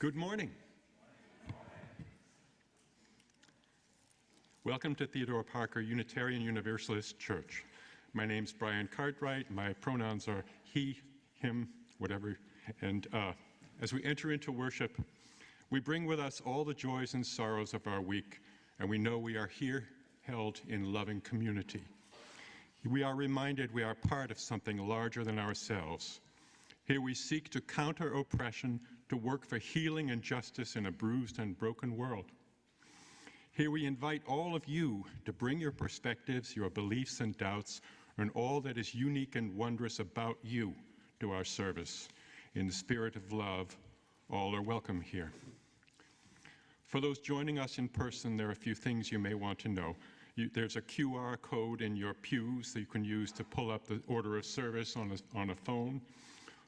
Good morning. Welcome to Theodore Parker Unitarian Universalist Church. My name's Brian Cartwright. My pronouns are he, him, whatever. And as we enter into worship, we bring with us all the joys and sorrows of our week, and we know we are here held in loving community. We are reminded we are part of something larger than ourselves. Here we seek to counter oppression, to work for healing and justice in a bruised and broken world. Here we invite all of you to bring your perspectives, your beliefs and doubts, and all that is unique and wondrous about you to our service. In the spirit of love, all are welcome here. For those joining us in person, there are a few things you may want to know. There's a QR code in your pews that you can use to pull up the order of service on a phone,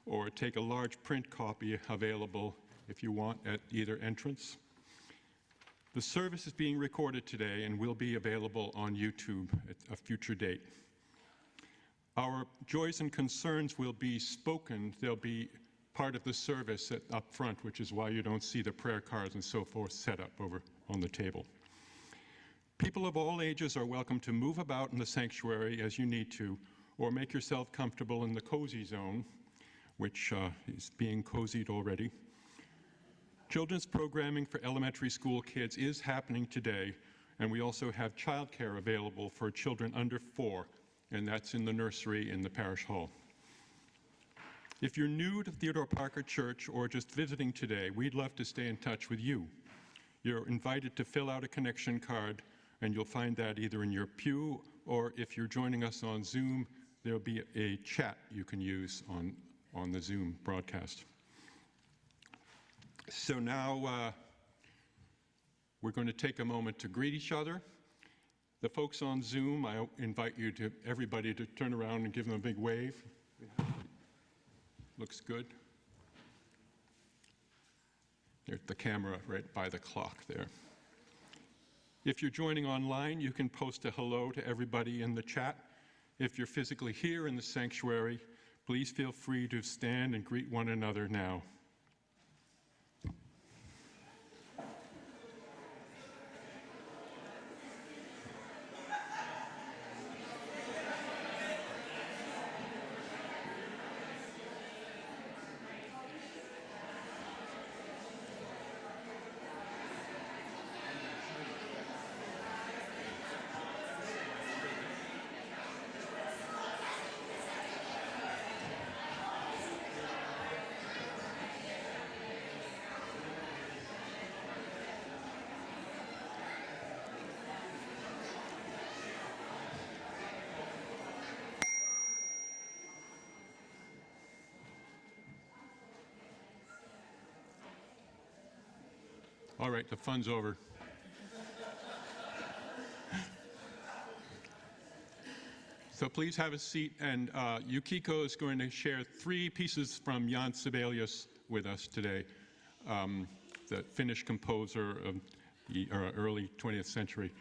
or take a large print copy available if you want at either entrance. The service is being recorded today and will be available on YouTube at a future date. Our joys and concerns will be spoken. They'll be part of the service up front, which is why you don't see the prayer cards and so forth set up over on the table. People of all ages are welcome to move about in the sanctuary as you need to, or make yourself comfortable in the cozy zone, which is being cozied already. Children's programming for elementary school kids is happening today, and we also have childcare available for children under 4, and that's in the nursery in the parish hall. If you're new to Theodore Parker Church or just visiting today, we'd love to stay in touch with you. You're invited to fill out a connection card, and you'll find that either in your pew, or if you're joining us on Zoom, there'll be a chat you can use on the Zoom broadcast. So now we're going to take a moment to greet each other. The folks on Zoom, I invite everybody to turn around and give them a big wave. Looks good. There's the camera right by the clock there. If you're joining online, you can post a hello to everybody in the chat. If you're physically here in the sanctuary, please feel free to stand and greet one another now. All right, the fun's over. So please have a seat, and Yukiko is going to share 3 pieces from Jan Sibelius with us today, the Finnish composer of the early 20th century.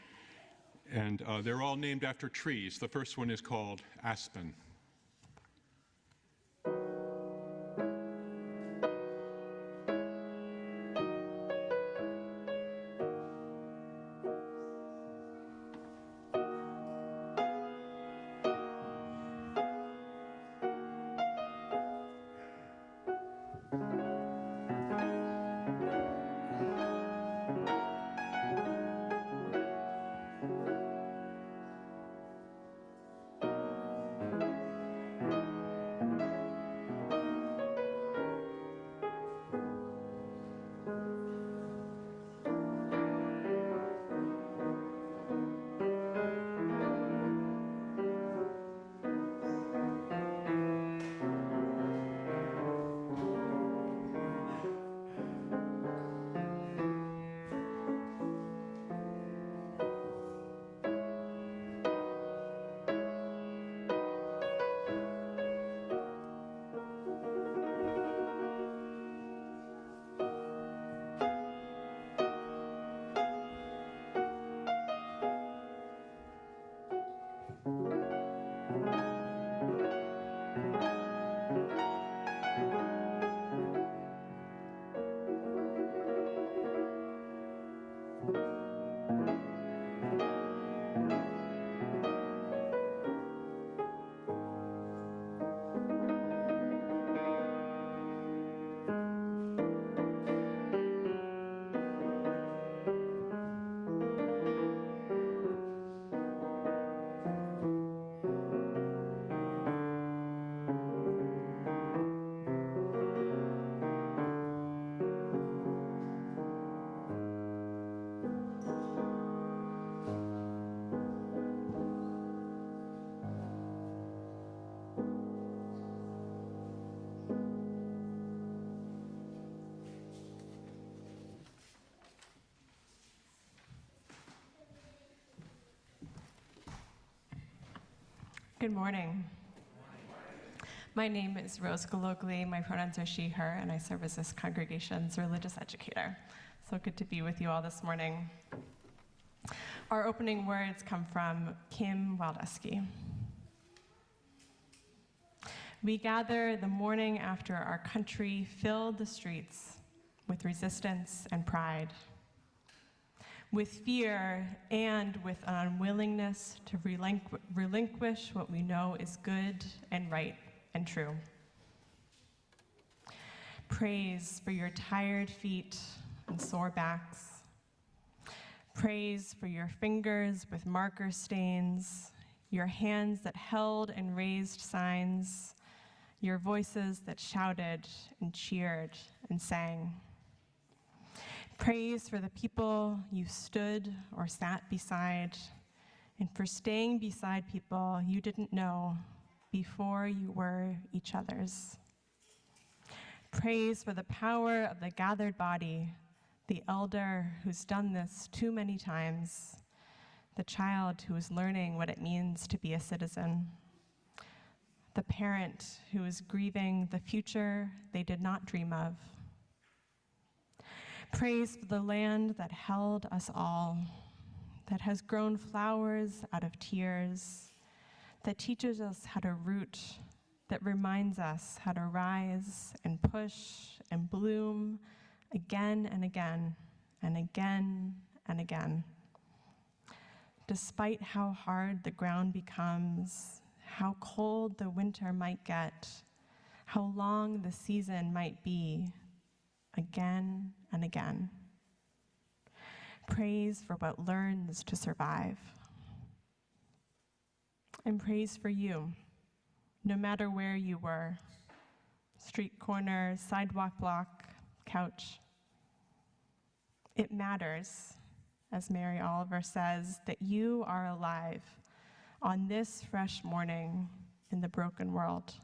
And they're all named after trees. The first one is called Aspen. Good morning. My name is Rose Gologli. My pronouns are she, her, and I serve as this congregation's religious educator. So good to be with you all this morning. Our opening words come from Kim Waldesky. We gather the morning after our country filled the streets with resistance and pride, with fear and with an unwillingness to relinquish what we know is good and right and true. Praise for your tired feet and sore backs. Praise for your fingers with marker stains, your hands that held and raised signs, your voices that shouted and cheered and sang. Praise for the people you stood or sat beside, and for staying beside people you didn't know before you were each other's. Praise for the power of the gathered body, the elder who's done this too many times, the child who is learning what it means to be a citizen, the parent who is grieving the future they did not dream of. Praise for the land that held us all, that has grown flowers out of tears, that teaches us how to root, that reminds us how to rise and push and bloom again and again and again and again. Despite how hard the ground becomes, how cold the winter might get, how long the season might be, again and again. Praise for what learns to survive. And praise for you, no matter where you were, street corner, sidewalk block, couch. It matters, as Mary Oliver says, that you are alive on this fresh morning in the broken world.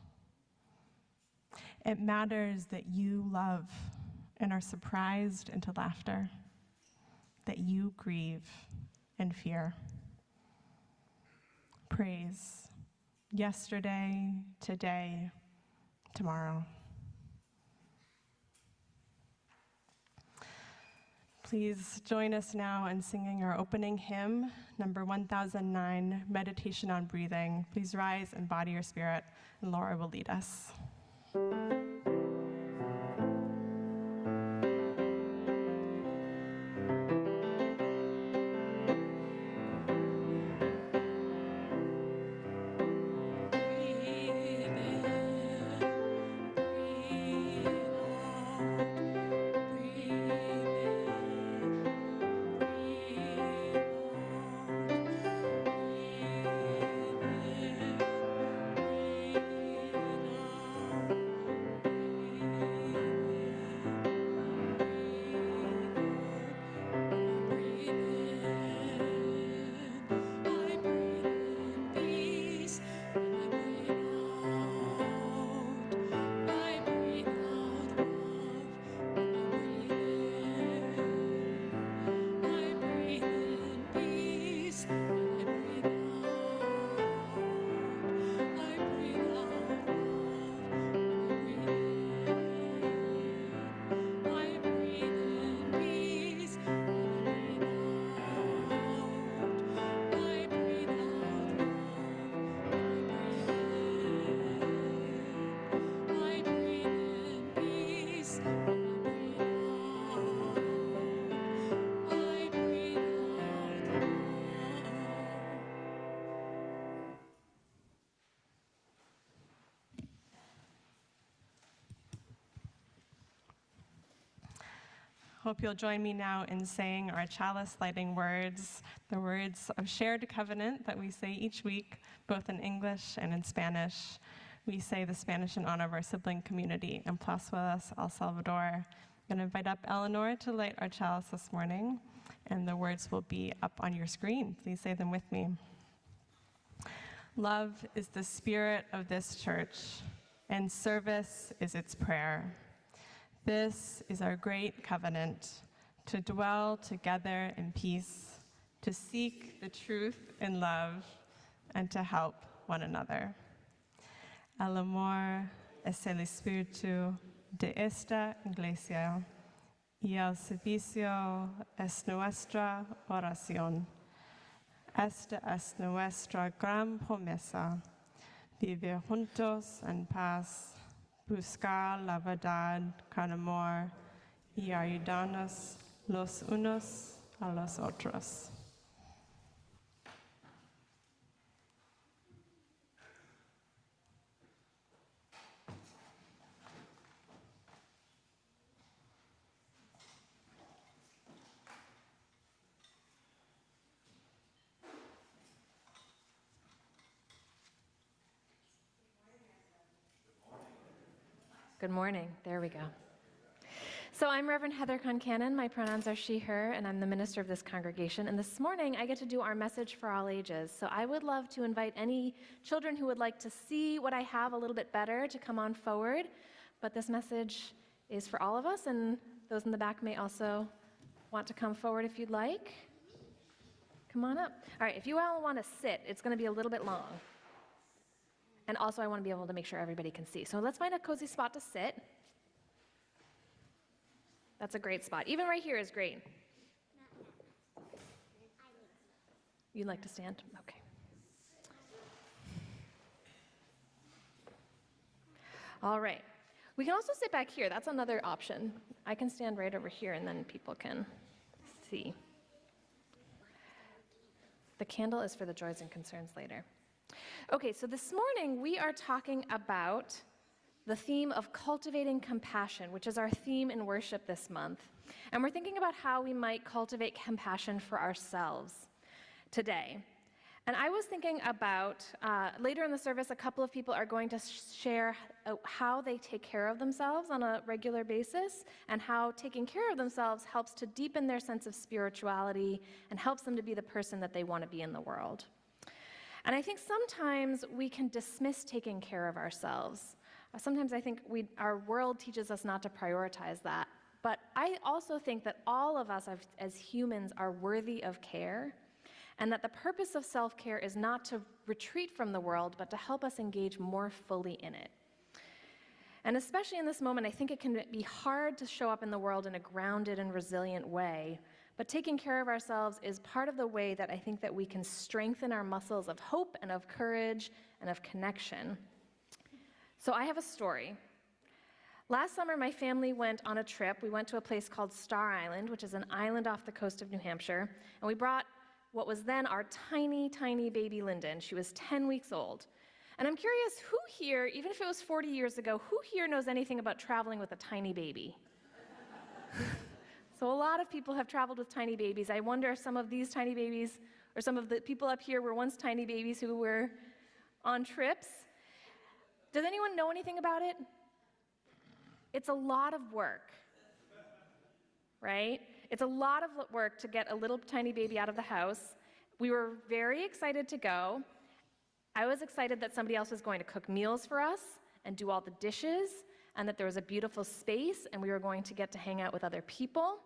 It matters that you love and are surprised into laughter, that you grieve and fear. Praise, yesterday, today, tomorrow. Please join us now in singing our opening hymn, number 1009, Meditation on Breathing. Please rise and body your spirit, and Laura will lead us. Hope you'll join me now in saying our chalice lighting words, the words of shared covenant that we say each week, both in English and in Spanish. We say the Spanish in honor of our sibling community in Plazuelas, El Salvador. I'm going to invite up Eleanor to light our chalice this morning, and the words will be up on your screen. Please say them with me. Love is the spirit of this church, and service is its prayer. This is our great covenant, to dwell together in peace, to seek the truth in love, and to help one another. El amor es el espíritu de esta iglesia y el servicio es nuestra oración. Esta es nuestra gran promesa, vivir juntos en paz, buscar la verdad con amor y ayudarnos los unos a los otros. Good morning. There we go. So I'm Reverend Heather Concannon. My pronouns are she, her, and I'm the minister of this congregation. And this morning, I get to do our message for all ages. So I would love to invite any children who would like to see what I have a little bit better to come on forward. But this message is for all of us, and those in the back may also want to come forward if you'd like. Come on up. All right, if you all want to sit, it's going to be a little bit long. And also, I want to be able to make sure everybody can see. So let's find a cozy spot to sit. That's a great spot. Even right here is great. You'd like to stand? Okay. All right. We can also sit back here. That's another option. I can stand right over here, and then people can see. The candle is for the joys and concerns later. Okay, so this morning we are talking about the theme of cultivating compassion, which is our theme in worship this month. And we're thinking about how we might cultivate compassion for ourselves today. And I was thinking about, later in the service, a couple of people are going to share how they take care of themselves on a regular basis, and how taking care of themselves helps to deepen their sense of spirituality and helps them to be the person that they want to be in the world. And I think sometimes we can dismiss taking care of ourselves. Sometimes I think our world teaches us not to prioritize that. But I also think that all of us as humans are worthy of care, and that the purpose of self-care is not to retreat from the world, but to help us engage more fully in it. And especially in this moment, I think it can be hard to show up in the world in a grounded and resilient way. But taking care of ourselves is part of the way that I think that we can strengthen our muscles of hope and of courage and of connection. So I have a story. Last summer, my family went on a trip. We went to a place called Star Island, which is an island off the coast of New Hampshire. And we brought what was then our tiny, tiny baby Lyndon. She was 10 weeks old. And I'm curious, who here, even if it was 40 years ago, who here knows anything about traveling with a tiny baby? So a lot of people have traveled with tiny babies. I wonder if some of these tiny babies, or some of the people up here were once tiny babies who were on trips. Does anyone know anything about it? It's a lot of work, right? It's a lot of work to get a little tiny baby out of the house. We were very excited to go. I was excited that somebody else was going to cook meals for us and do all the dishes, and that there was a beautiful space, and we were going to get to hang out with other people.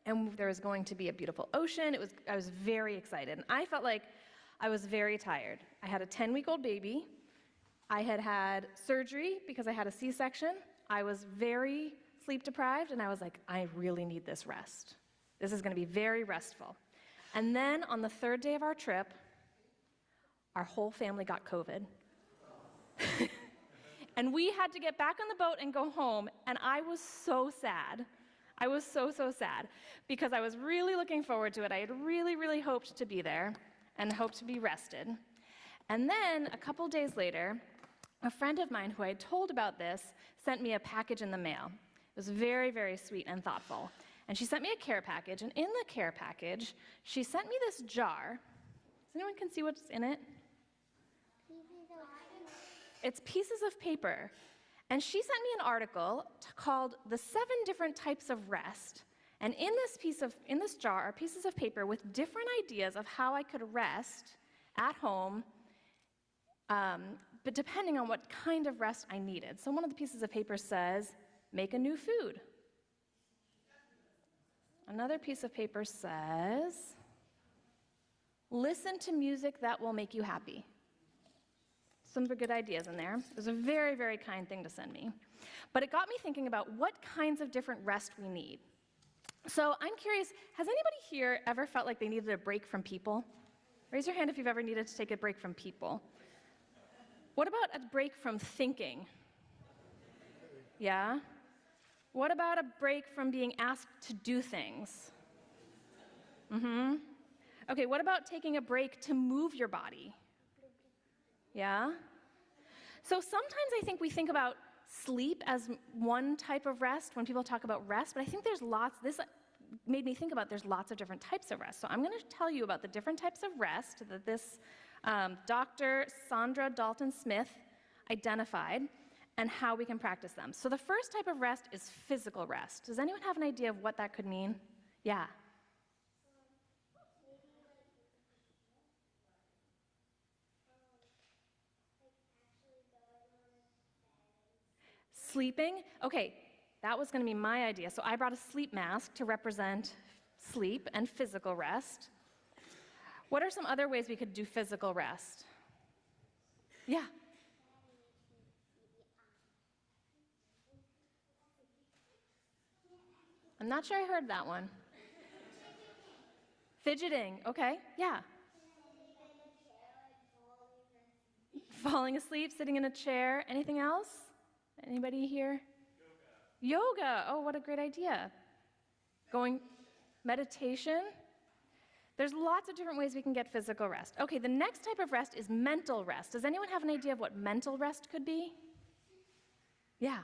And there was going to be a beautiful ocean. I was very excited. And I felt like I was very tired. I had a 10-week-old baby. I had had surgery because I had a C-section. I was very sleep deprived, and I was like, I really need this rest. This is going to be very restful. And then on the third day of our trip, our whole family got COVID. And we had to get back on the boat and go home, and I was so sad. I was so, so sad, because I was really looking forward to it. I had really, really hoped to be there and hoped to be rested. And then a couple days later, a friend of mine who I had told about this sent me a package in the mail. It was very, very sweet and thoughtful. And she sent me a care package, and in the care package, she sent me this jar. Does anyone can see what's in it? It's pieces of paper. And she sent me an article called The 7 Different Types of Rest. And in this jar are pieces of paper with different ideas of how I could rest at home, but depending on what kind of rest I needed. So one of the pieces of paper says, make a new food. Another piece of paper says, listen to music that will make you happy. some good ideas in there. It was a very, very kind thing to send me. But it got me thinking about what kinds of different rest we need. So I'm curious, has anybody here ever felt like they needed a break from people? Raise your hand if you've ever needed to take a break from people. What about a break from thinking? Yeah? What about a break from being asked to do things? Okay, what about taking a break to move your body? Yeah? So sometimes I think we think about sleep as one type of rest when people talk about rest, but I think there's lots, this made me think about there's lots of different types of rest. So I'm going to tell you about the different types of rest that this Dr. Sandra Dalton-Smith identified and how we can practice them. So the first type of rest is physical rest. Does anyone have an idea of what that could mean? Yeah. Sleeping? Okay, that was going to be my idea. So I brought a sleep mask to represent sleep and physical rest. What are some other ways we could do physical rest? Yeah. I'm not sure I heard that one. Fidgeting, okay, yeah. Falling asleep, sitting in a chair. Anything else? Anybody here? Yoga. Oh, what a great idea. Meditation. There's lots of different ways we can get physical rest. Okay, the next type of rest is mental rest. Does anyone have an idea of what mental rest could be? Yeah.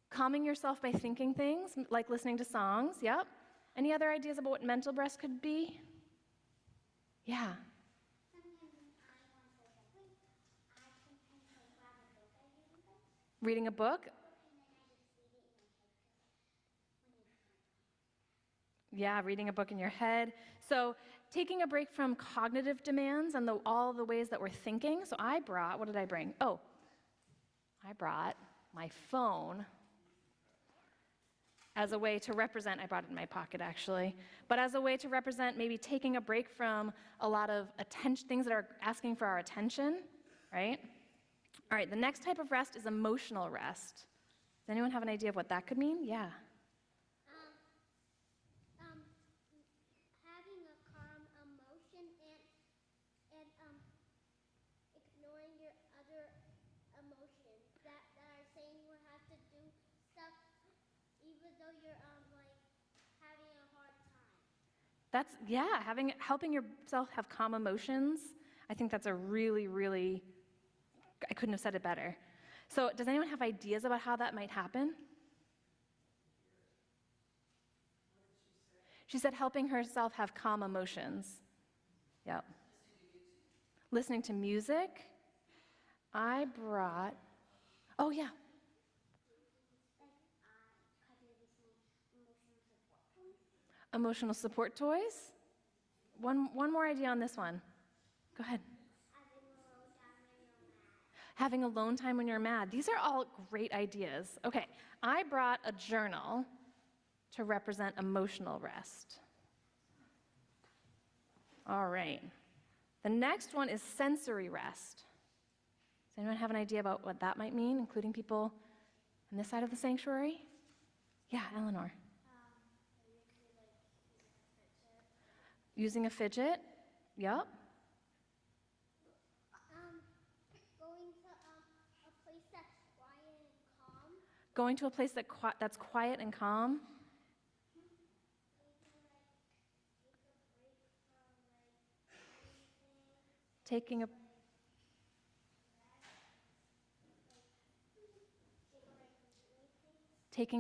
Calming yourself by thinking things, like listening to songs, yep. Any other ideas about what mental rest could be? Yeah. Reading a book? Yeah, reading a book in your head. So taking a break from cognitive demands and all the ways that we're thinking. So what did I bring? Oh, I brought my phone as a way to represent, I brought it in my pocket actually, but as a way to represent maybe taking a break from a lot of things that are asking for our attention, right? All right, the next type of rest is emotional rest. Does anyone have an idea of what that could mean? Yeah. Having a calm emotion and ignoring your other emotions that are saying you have to do stuff even though you're having a hard time. Helping yourself have calm emotions. I think that's a really, really, I couldn't have said it better. So does anyone have ideas about how that might happen? She said helping herself have calm emotions. Yep. Listening to music. I brought, oh yeah. Emotional support toys. One more idea on this one. Go ahead. Having alone time when you're mad. These are all great ideas. Okay, I brought a journal to represent emotional rest. All right. The next one is sensory rest. Does anyone have an idea about what that might mean, including people on this side of the sanctuary? Yeah, Eleanor. Using a fidget. Yep. Going to a place that's quiet and calm. Going to a place that's quiet and calm. Taking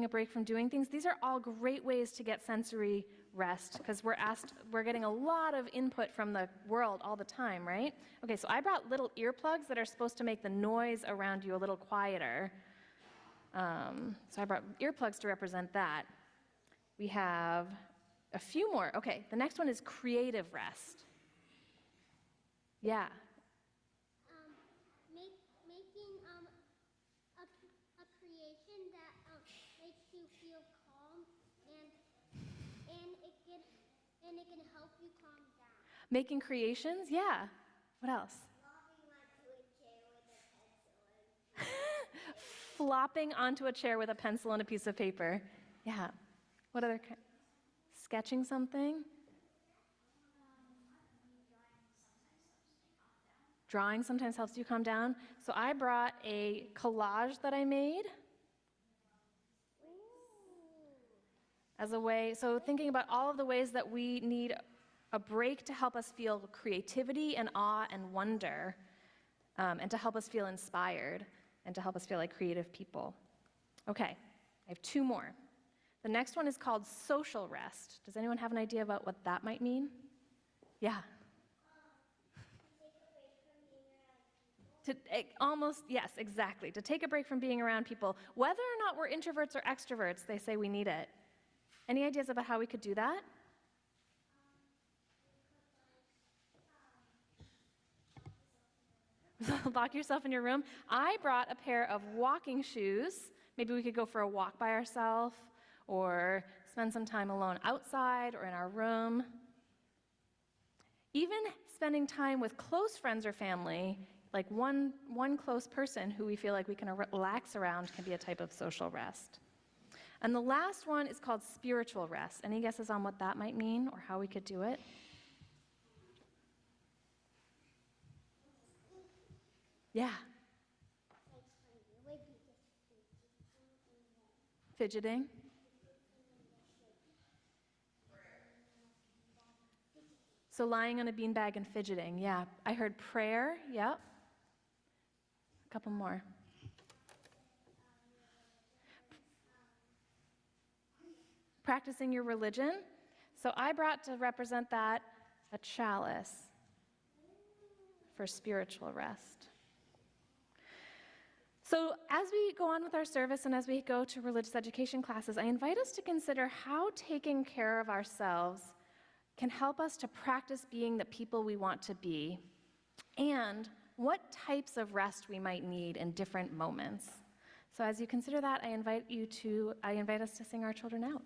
a break from doing things. These are all great ways to get sensory rest because we're getting a lot of input from the world all the time, right? Okay, so I brought little earplugs that are supposed to make the noise around you a little quieter. So I brought earplugs to represent that. We have a few more. Okay, the next one is creative rest. Yeah. Making a creation that makes you feel calm and it can and it can help you calm down. Making creations? Yeah. What else? Flopping onto a chair with a pencil and Flopping onto a chair with a pencil and a piece of paper. Yeah. What other kind? Sketching something? Drawing sometimes helps you calm down. So I brought a collage that I made as a way, so thinking about all of the ways that we need a break to help us feel creativity and awe and wonder, and to help us feel inspired, and to help us feel like creative people. Okay, I have two more. The next one is called social rest. Does anyone have an idea about what that might mean? Yeah. Yes, exactly. To take a break from being around people. Whether or not we're introverts or extroverts, they say we need it. Any ideas about how we could do that? Lock yourself in your room. I brought a pair of walking shoes. Maybe we could go for a walk by ourselves or spend some time alone outside or in our room. Even spending time with close friends or family, like one close person who we feel like we can relax around, can be a type of social rest. And the last one is called spiritual rest. Any guesses on what that might mean or how we could do it? Yeah. Fidgeting. So lying on a beanbag and fidgeting, yeah. I heard prayer, yep. A couple more. Practicing your religion. So I brought to represent that a chalice for spiritual rest. So as we go on with our service and as we go to religious education classes, I invite us to consider how taking care of ourselves can help us to practice being the people we want to be, and what types of rest we might need in different moments. So as you consider that, I invite us to sing our children out.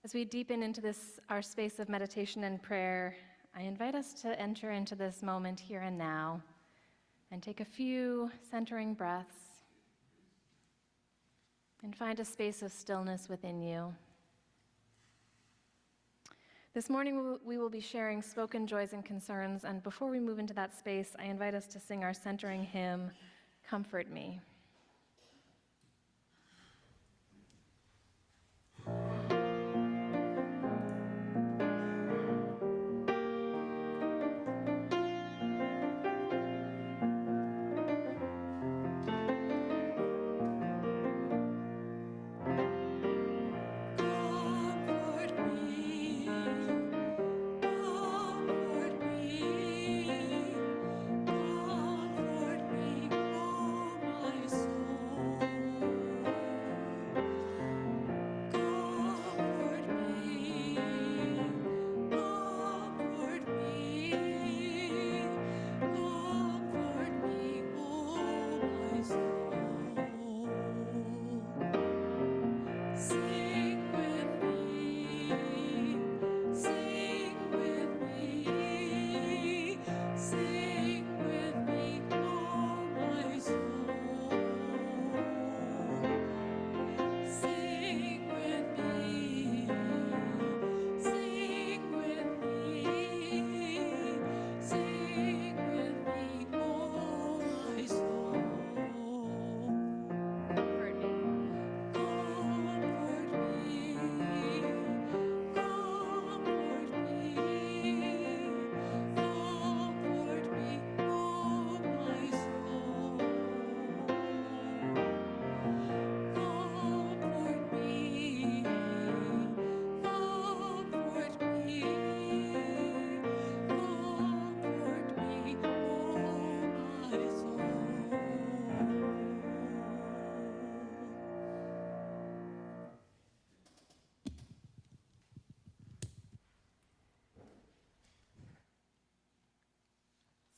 As we deepen into this, our space of meditation and prayer, I invite us to enter into this moment here and now and take a few centering breaths and find a space of stillness within you. This morning we will be sharing spoken joys and concerns, and before we move into that space, I invite us to sing our centering hymn, Comfort Me.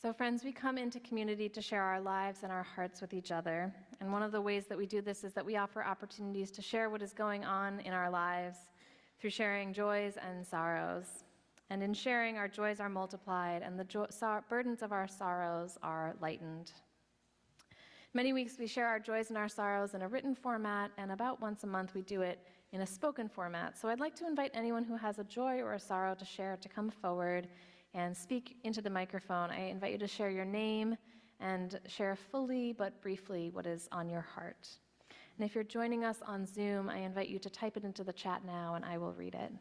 So friends, we come into community to share our lives and our hearts with each other. And one of the ways that we do this is that we offer opportunities to share what is going on in our lives through sharing joys and sorrows. And in sharing, our joys are multiplied and the burdens of our sorrows are lightened. Many weeks we share our joys and our sorrows in a written format, and about once a month we do it in a spoken format. So I'd like to invite anyone who has a joy or a sorrow to share to come forward and speak into the microphone. I invite you to share your name and share fully but briefly what is on your heart. And if you're joining us on Zoom, I invite you to type it into the chat now and I will read it.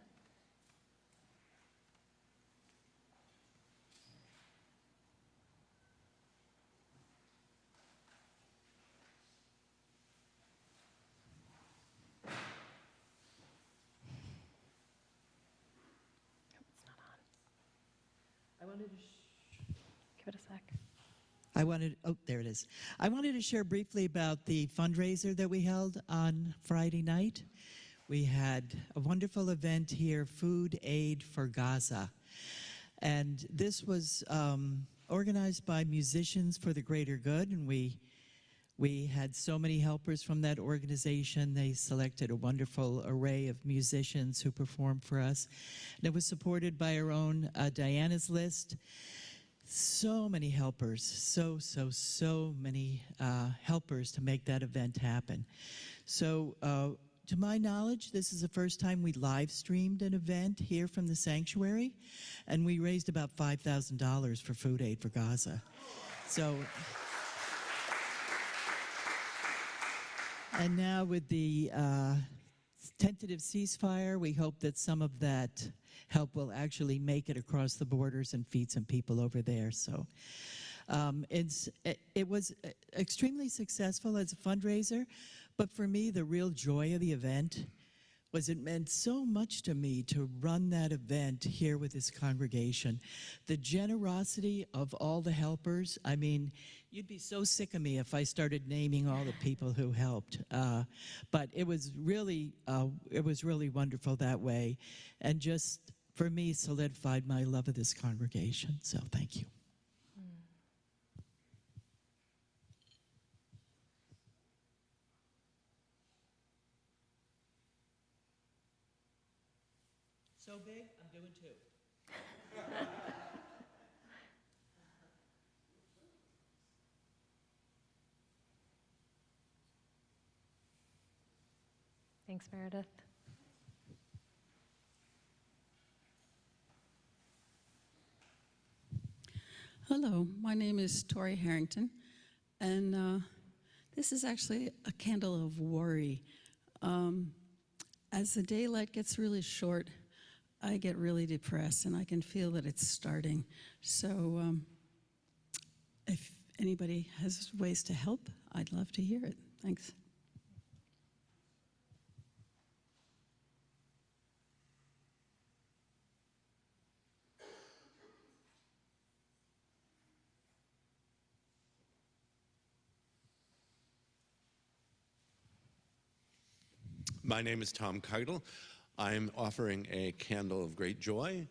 It's not on. I wanted to Give it a sec. there it is. I wanted to share briefly about the fundraiser that we held on Friday night. We had a wonderful event here, Food Aid for Gaza. And this was organized by Musicians for the Greater Good, and we had so many helpers from that organization. They selected a wonderful array of musicians who performed for us. And it was supported by our own Diana's List. So many helpers, so many helpers to make that event happen. So to my knowledge, this is the first time we live streamed an event here from the sanctuary, and we raised about $5,000 for Food Aid for Gaza. So, and now with the tentative ceasefire, we hope that some of that help will actually make it across the borders and feed some people over there. So it was extremely successful as a fundraiser, but for me, the real joy of the event was it meant so much to me to run that event here with this congregation. The generosity of all the helpers, I mean, you'd be so sick of me if I started naming all the people who helped. But it was really wonderful that way, and just, for me, solidified my love of this congregation. So thank you. So big, I'm doing two. Thanks, Meredith. Hello, my name is Tori Harrington, and this is actually a candle of worry. As the daylight gets really short, I get really depressed, and I can feel that it's starting. So if anybody has ways to help, I'd love to hear it. Thanks. My name is Tom Keitel. I'm offering a candle of great joy.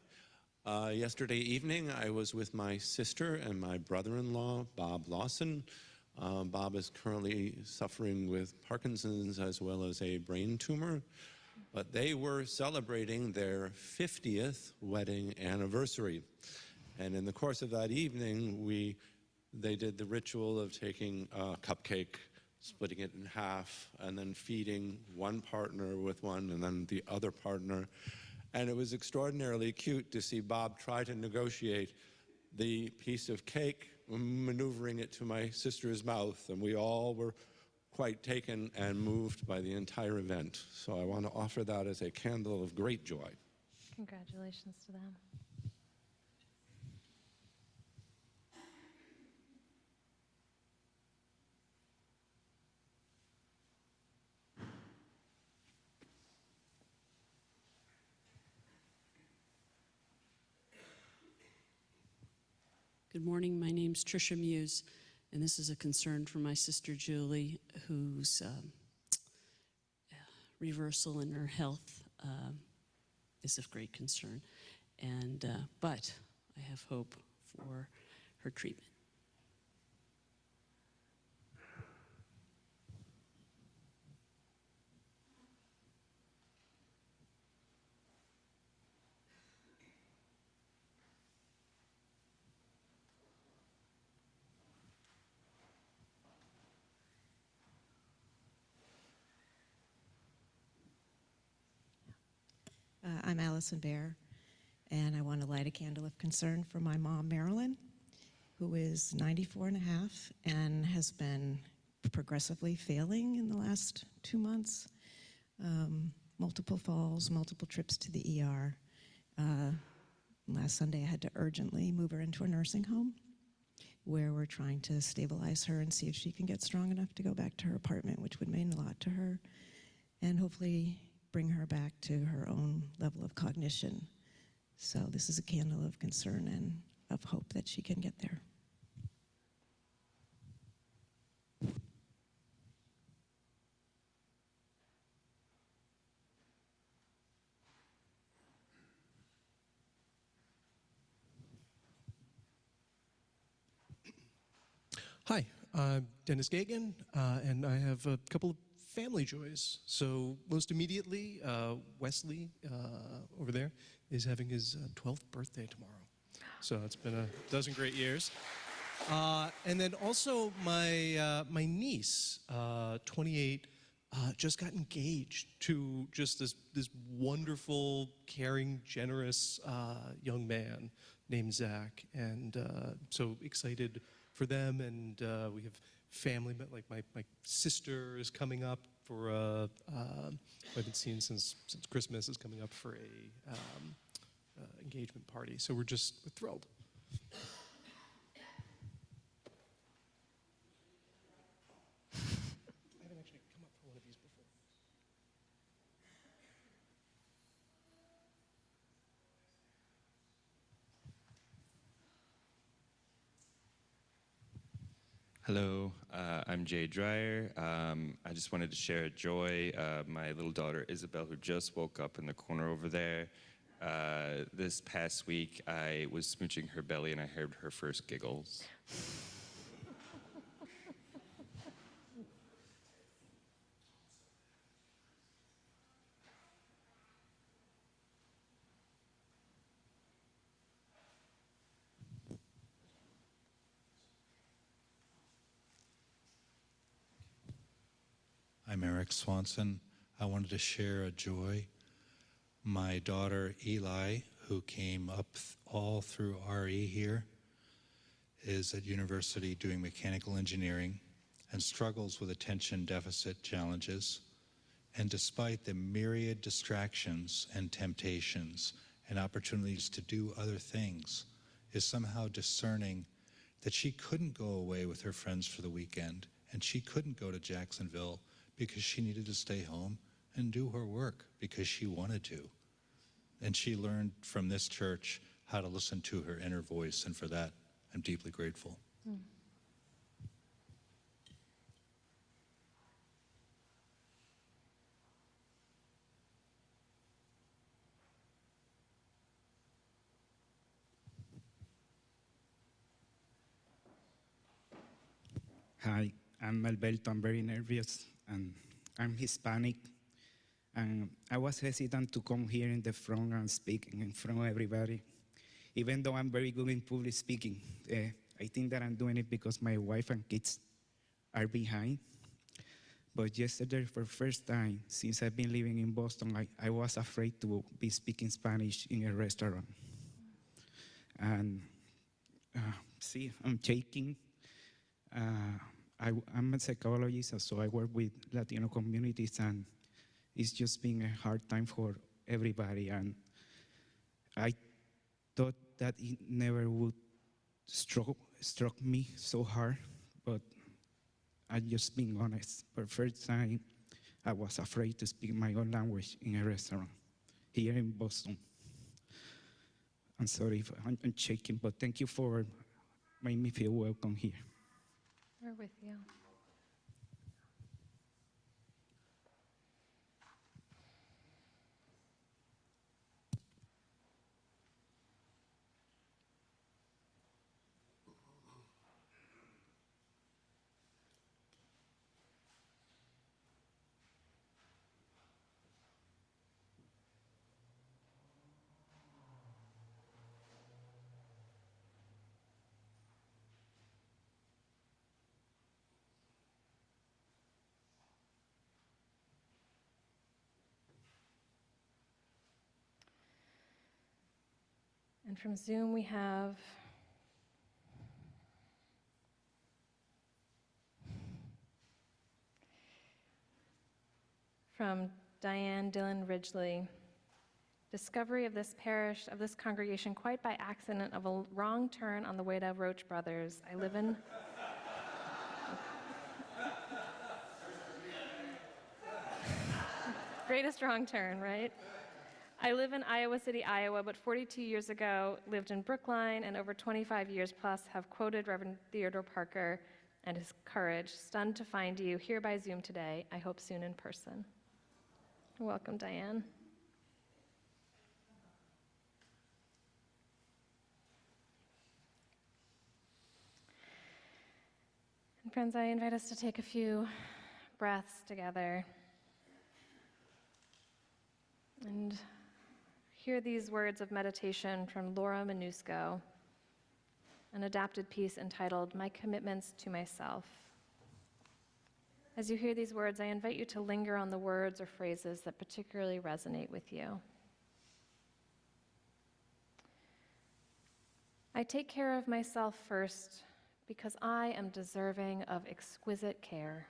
Yesterday evening, I was with my sister and my brother-in-law, Bob Lawson. Bob is currently suffering with Parkinson's as well as a brain tumor, but they were celebrating their 50th wedding anniversary. And in the course of that evening, they did the ritual of taking a cupcake, splitting it in half, and then feeding one partner with one and then the other partner. And it was extraordinarily cute to see Bob try to negotiate the piece of cake, maneuvering it to my sister's mouth, and we all were quite taken and moved by the entire event. So I want to offer that as a candle of great joy. Congratulations to them. Good morning. My name's Tricia Muse, and this is a concern for my sister Julie, whose reversal in her health is of great concern. And but I have hope for her treatment. I'm Allison Bear, and I want to light a candle of concern for my mom, Marilyn, who is 94 and a half and has been progressively failing in the last 2 months. Multiple falls, multiple trips to the ER. Last Sunday, I had to urgently move her into a nursing home where we're trying to stabilize her and see if she can get strong enough to go back to her apartment, which would mean a lot to her, and hopefully bring her back to her own level of cognition. So this is a candle of concern and of hope that she can get there. Hi, I'm Dennis Gagan, and I have a couple of family joys. So most immediately, Wesley over there is having his 12th birthday tomorrow. So it's been a dozen great years. And then also my niece, 28, just got engaged to just this wonderful, caring, generous young man named Zach. And so excited for them, and we have family, but like my sister is coming up for who I haven't seen since Christmas, is coming up for a engagement party. So we're thrilled. I haven't actually come up for one of these before. Hello, I'm Jay Dreyer. I just wanted to share a joy. My little daughter Isabel, who just woke up in the corner over there, this past week I was smooching her belly and I heard her first giggles. I'm Eric Swanson. I wanted to share a joy. My daughter Eli, who came up all through RE here, is at university doing mechanical engineering and struggles with attention deficit challenges. And despite the myriad distractions and temptations and opportunities to do other things, is somehow discerning that she couldn't go away with her friends for the weekend, and she couldn't go to Jacksonville because she needed to stay home and do her work because she wanted to. And she learned from this church how to listen to her inner voice, and for that, I'm deeply grateful. Hi, I'm Alberto. I'm very nervous, and I'm Hispanic. And I was hesitant to come here in the front and speak in front of everybody, even though I'm very good in public speaking. I think that I'm doing it because my wife and kids are behind. But yesterday, for the first time since I've been living in Boston, I was afraid to be speaking Spanish in a restaurant. And see, I'm shaking. I'm a psychologist, so I work with Latino communities, and it's just been a hard time for everybody. And I thought that it never would struck me so hard, but I'm just being honest. For the first time, I was afraid to speak my own language in a restaurant here in Boston. I'm sorry if I'm shaking, but thank you for making me feel welcome here. We're with you. And from Zoom, we have from Diane Dillon Ridgely, discovery of this parish, of this congregation, quite by accident of a wrong turn on the way to Roach Brothers. I live in... Greatest wrong turn, right? I live in Iowa City, Iowa, but 42 years ago lived in Brookline, and over 25 years plus have quoted Reverend Theodore Parker and his courage. Stunned to find you here by Zoom today. I hope soon in person. Welcome, Diane. And friends, I invite us to take a few breaths together and hear these words of meditation from Laura Manusco, an adapted piece entitled My Commitments to Myself. As you hear these words, I invite you to linger on the words or phrases that particularly resonate with you. I take care of myself first because I am deserving of exquisite care.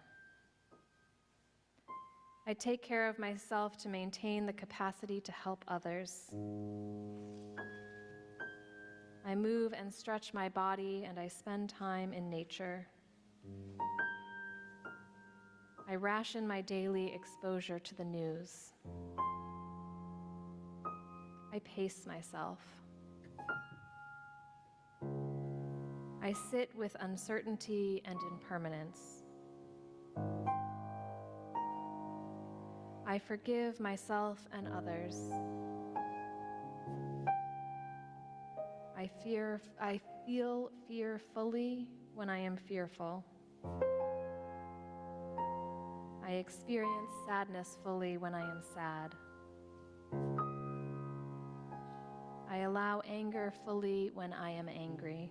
I take care of myself to maintain the capacity to help others. I move and stretch my body, and I spend time in nature. I ration my daily exposure to the news. I pace myself. I sit with uncertainty and impermanence. I forgive myself and others. I feel fear fully when I am fearful. I experience sadness fully when I am sad. I allow anger fully when I am angry.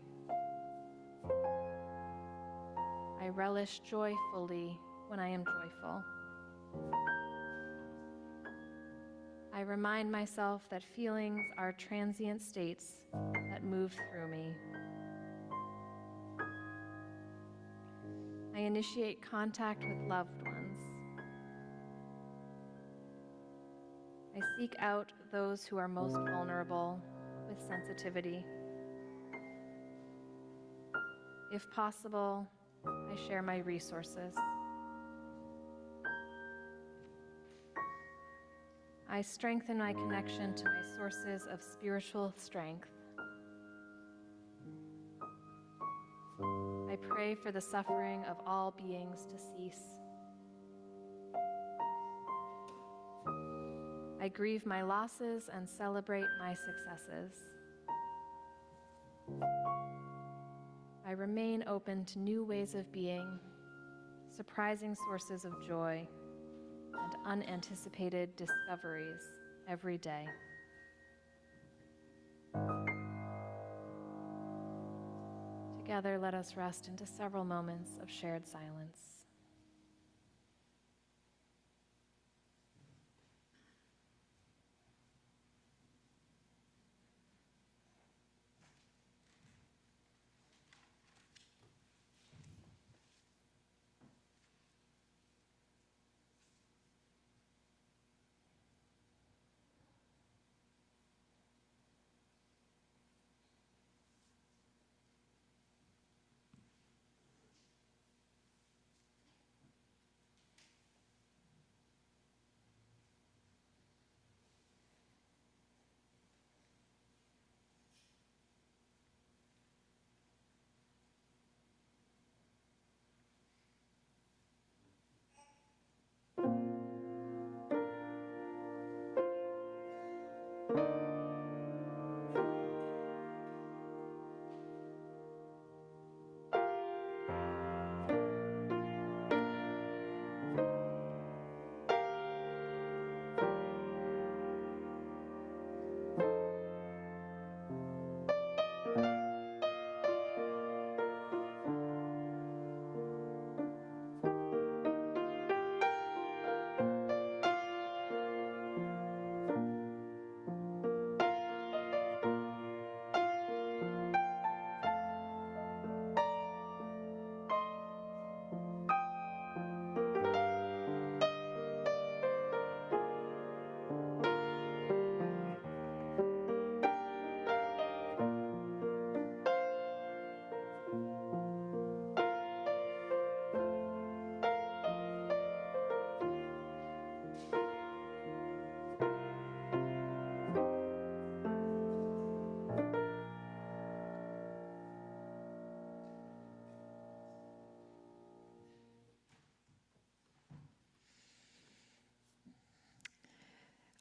I relish joy fully when I am joyful. I remind myself that feelings are transient states that move through me. I initiate contact with loved ones. I seek out those who are most vulnerable with sensitivity. If possible, I share my resources. I strengthen my connection to my sources of spiritual strength. I pray for the suffering of all beings to cease. I grieve my losses and celebrate my successes. I remain open to new ways of being, surprising sources of joy, and unanticipated discoveries every day. Together, let us rest into several moments of shared silence.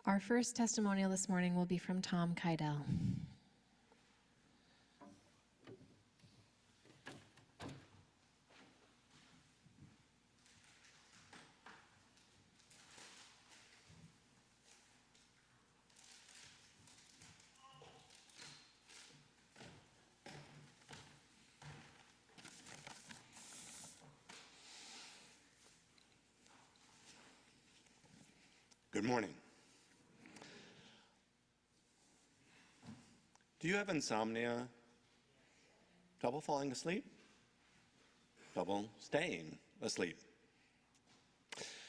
Our first testimonial this morning will be from Tom Keidel. Good morning. Do you have insomnia? Trouble falling asleep? Trouble staying asleep?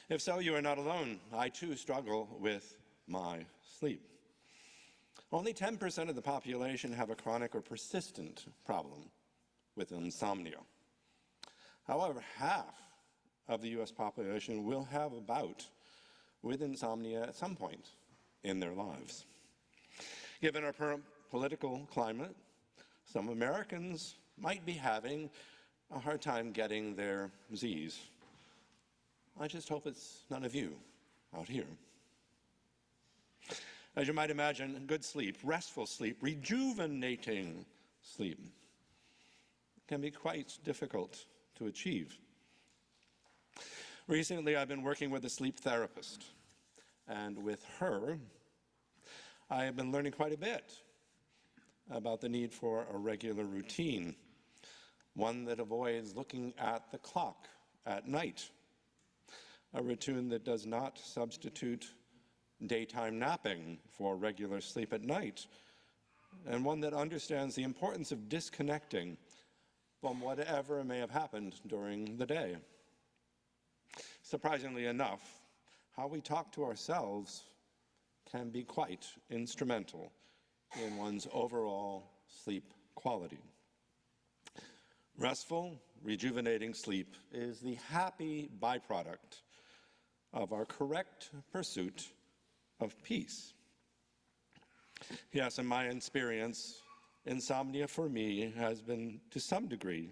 If so, you are not alone. I too struggle with my sleep. Only 10% of the population have a chronic or persistent problem with insomnia. However, half of the US population will have a bout with insomnia at some point in their lives. Given our current political climate, some Americans might be having a hard time getting their Z's. I just hope it's none of you out here. As you might imagine, good sleep, restful sleep, rejuvenating sleep can be quite difficult to achieve. Recently, I've been working with a sleep therapist, and with her, I have been learning quite a bit about the need for a regular routine, one that avoids looking at the clock at night, a routine that does not substitute daytime napping for regular sleep at night, and one that understands the importance of disconnecting from whatever may have happened during the day. Surprisingly enough, how we talk to ourselves can be quite instrumental in one's overall sleep quality. Restful, rejuvenating sleep is the happy byproduct of our correct pursuit of peace. Yes, in my experience, insomnia for me has been, to some degree,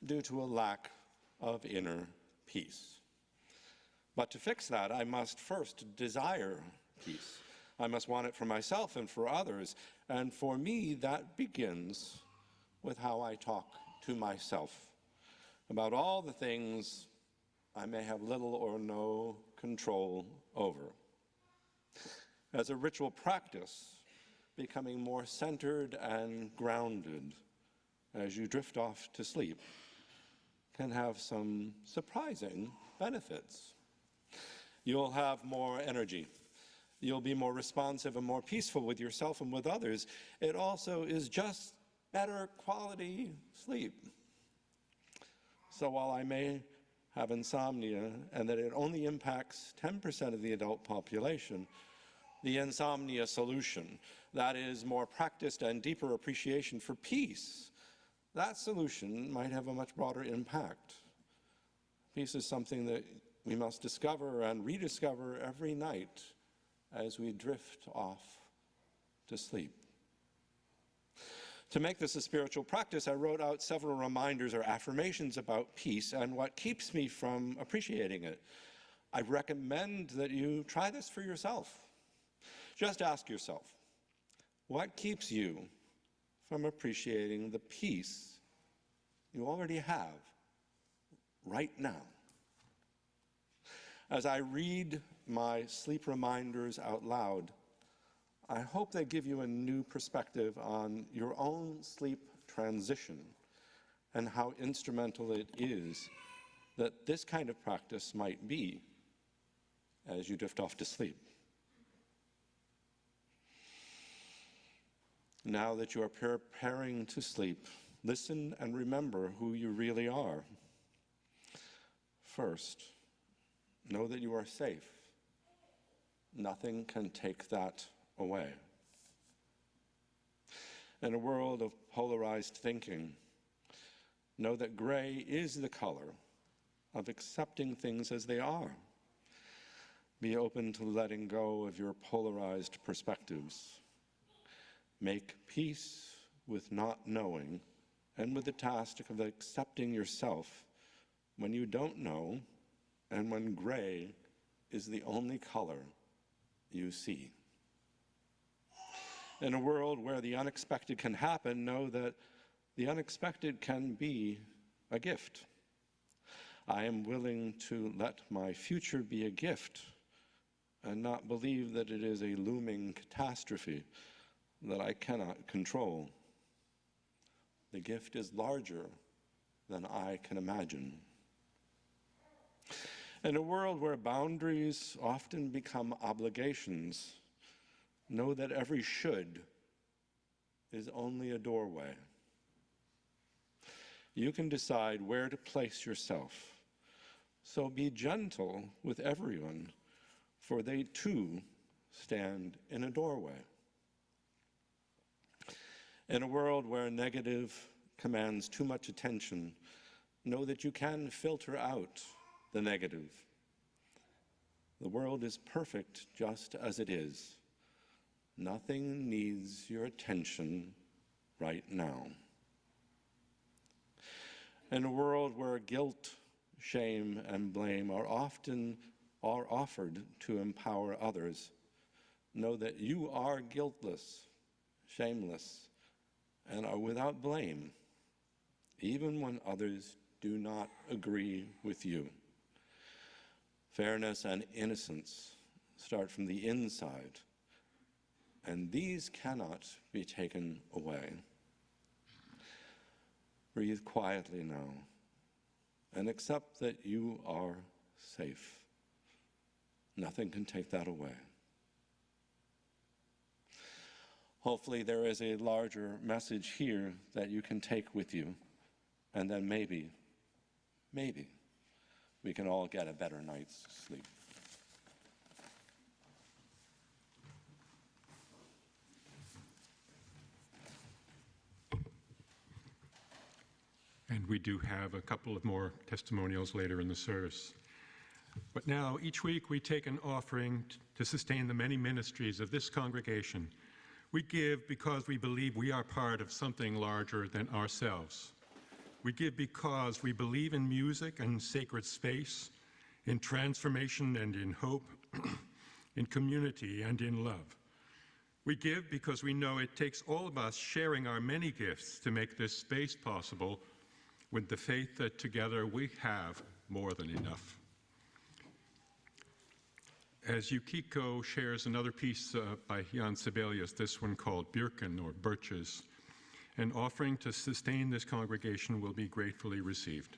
due to a lack of inner peace. But to fix that, I must first desire peace. I must want it for myself and for others. And for me, that begins with how I talk to myself about all the things I may have little or no control over. As a ritual practice, becoming more centered and grounded as you drift off to sleep can have some surprising benefits. You'll have more energy. You'll be more responsive and more peaceful with yourself and with others. It also is just better quality sleep. So while I may have insomnia and that it only impacts 10% of the adult population, the insomnia solution, that is more practiced and deeper appreciation for peace, that solution might have a much broader impact. Peace is something that we must discover and rediscover every night as we drift off to sleep. To make this a spiritual practice, I wrote out several reminders or affirmations about peace and what keeps me from appreciating it. I recommend that you try this for yourself. Just ask yourself, what keeps you from appreciating the peace you already have right now? As I read my sleep reminders out loud, I hope they give you a new perspective on your own sleep transition and how instrumental it is that this kind of practice might be as you drift off to sleep. Now that you are preparing to sleep, listen and remember who you really are. First, know that you are safe. Nothing can take that away. In a world of polarized thinking, know that gray is the color of accepting things as they are. Be open to letting go of your polarized perspectives. Make peace with not knowing and with the task of accepting yourself when you don't know and when gray is the only color you see. In a world where the unexpected can happen, know that the unexpected can be a gift. I am willing to let my future be a gift and not believe that it is a looming catastrophe that I cannot control. The gift is larger than I can imagine. In a world where boundaries often become obligations, know that every should is only a doorway. You can decide where to place yourself. So be gentle with everyone, for they too stand in a doorway. In a world where negative commands too much attention, know that you can filter out the negative. The world is perfect just as it is. Nothing needs your attention right now. In a world where guilt, shame, and blame are offered to empower others, know that you are guiltless, shameless, and are without blame, even when others do not agree with you. Fairness and innocence start from the inside, and these cannot be taken away. Breathe quietly now and accept that you are safe. Nothing can take that away. Hopefully there is a larger message here that you can take with you, and then maybe we can all get a better night's sleep. And we do have a couple of more testimonials later in the service. But now, each week we take an offering to sustain the many ministries of this congregation. We give because we believe we are part of something larger than ourselves. We give because we believe in music and sacred space, in transformation and in hope, in community and in love. We give because we know it takes all of us sharing our many gifts to make this space possible, with the faith that together we have more than enough. As Yukiko shares another piece by Jan Sibelius, this one called Birken or Birches, an offering to sustain this congregation will be gratefully received.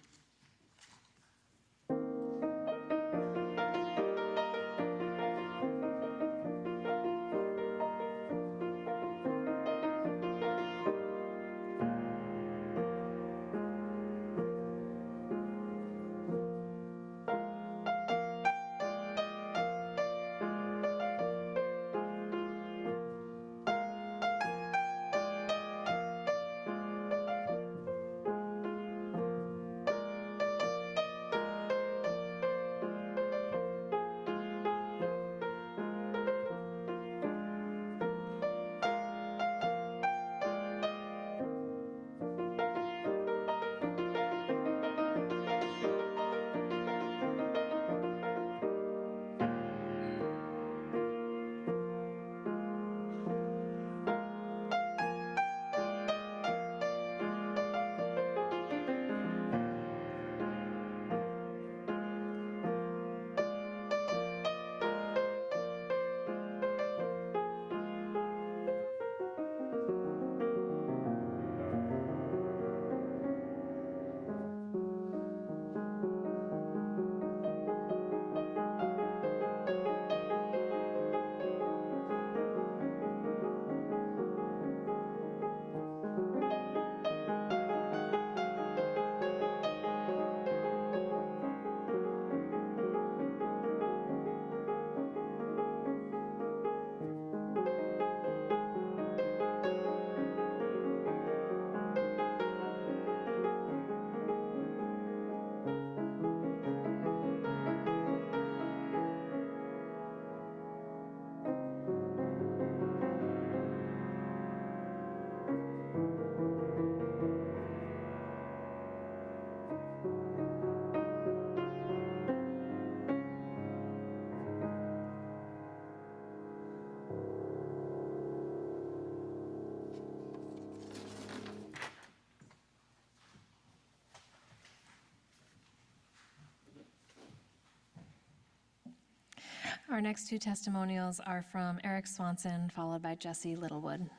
Our next two testimonials are from Eric Swanson, followed by Jesse Littlewood.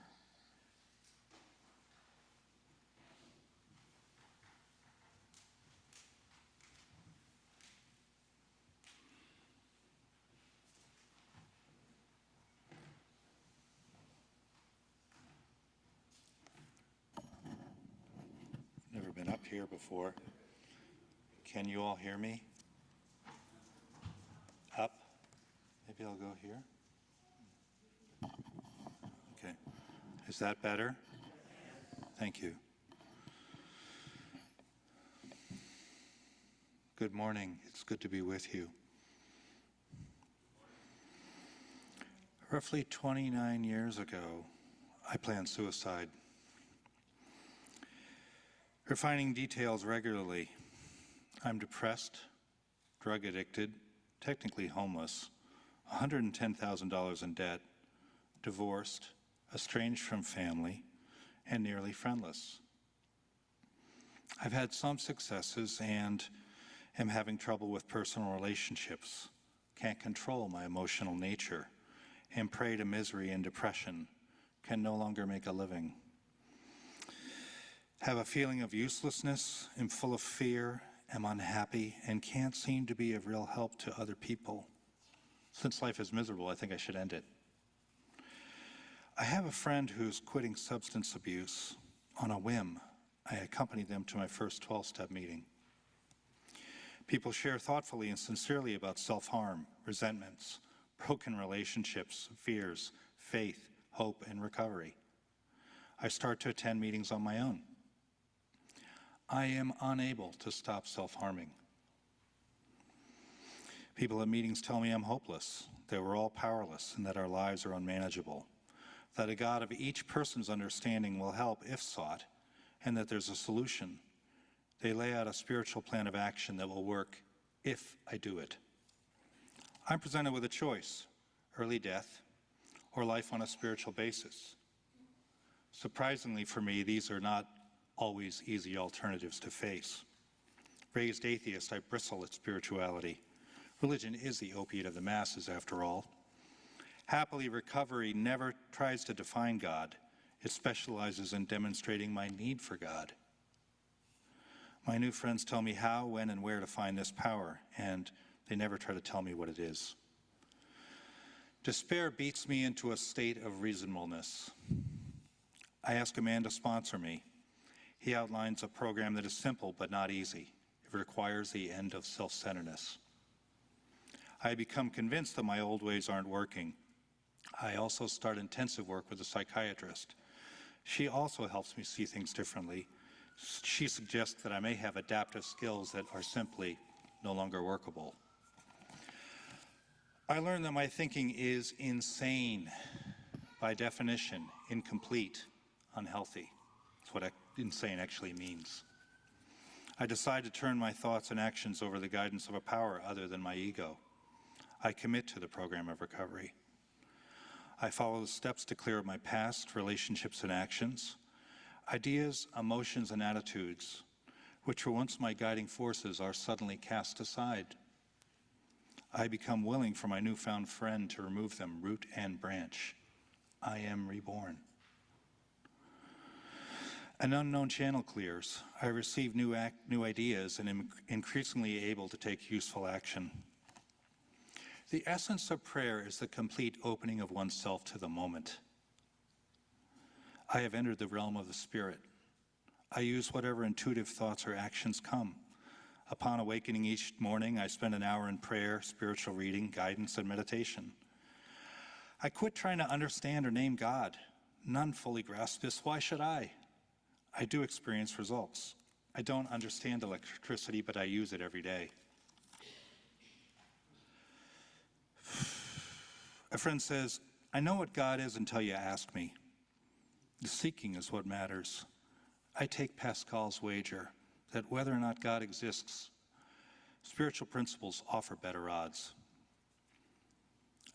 Never been up here before. Can you all hear me? Up? Maybe I'll go here. Okay. Is that better? Thank you. Good morning. It's good to be with you. Roughly 29 years ago, I planned suicide. Refining details regularly. I'm depressed, drug addicted, technically homeless, $110,000 in debt, divorced, estranged from family, and nearly friendless. I've had some successes and am having trouble with personal relationships, can't control my emotional nature, am prey to misery and depression, can no longer make a living. Have a feeling of uselessness, am full of fear, am unhappy, and can't seem to be of real help to other people. Since life is miserable, I think I should end it. I have a friend who's quitting substance abuse on a whim. I accompanied them to my first 12-step meeting. People share thoughtfully and sincerely about self-harm, resentments, broken relationships, fears, faith, hope, and recovery. I start to attend meetings on my own. I am unable to stop self-harming. People at meetings tell me I'm hopeless, that we're all powerless, and that our lives are unmanageable, that a God of each person's understanding will help if sought, and that there's a solution. They lay out a spiritual plan of action that will work if I do it. I'm presented with a choice, early death or life on a spiritual basis. Surprisingly for me, these are not always easy alternatives to face. Raised atheist, I bristle at spirituality. Religion is the opiate of the masses, after all. Happily, recovery never tries to define God. It specializes in demonstrating my need for God. My new friends tell me how, when, and where to find this power, and they never try to tell me what it is. Despair beats me into a state of reasonableness. I ask a man to sponsor me. He outlines a program that is simple but not easy. It requires the end of self-centeredness. I become convinced that my old ways aren't working. I also start intensive work with a psychiatrist. She also helps me see things differently. She suggests that I may have adaptive skills that are simply no longer workable. I learned that my thinking is insane, by definition, incomplete, unhealthy. That's what insane actually means. I decide to turn my thoughts and actions over the guidance of a power other than my ego. I commit to the program of recovery. I follow the steps to clear up my past, relationships, and actions, ideas, emotions, and attitudes, which were once my guiding forces, are suddenly cast aside. I become willing for my newfound friend to remove them root and branch. I am reborn. An unknown channel clears. I receive new ideas and am increasingly able to take useful action. The essence of prayer is the complete opening of oneself to the moment. I have entered the realm of the Spirit. I use whatever intuitive thoughts or actions come. Upon awakening each morning, I spend an hour in prayer, spiritual reading, guidance, and meditation. I quit trying to understand or name God. None fully grasp this. Why should I? I do experience results. I don't understand electricity, but I use it every day. A friend says, I know what God is until you ask me. The seeking is what matters. I take Pascal's wager that whether or not God exists, spiritual principles offer better odds.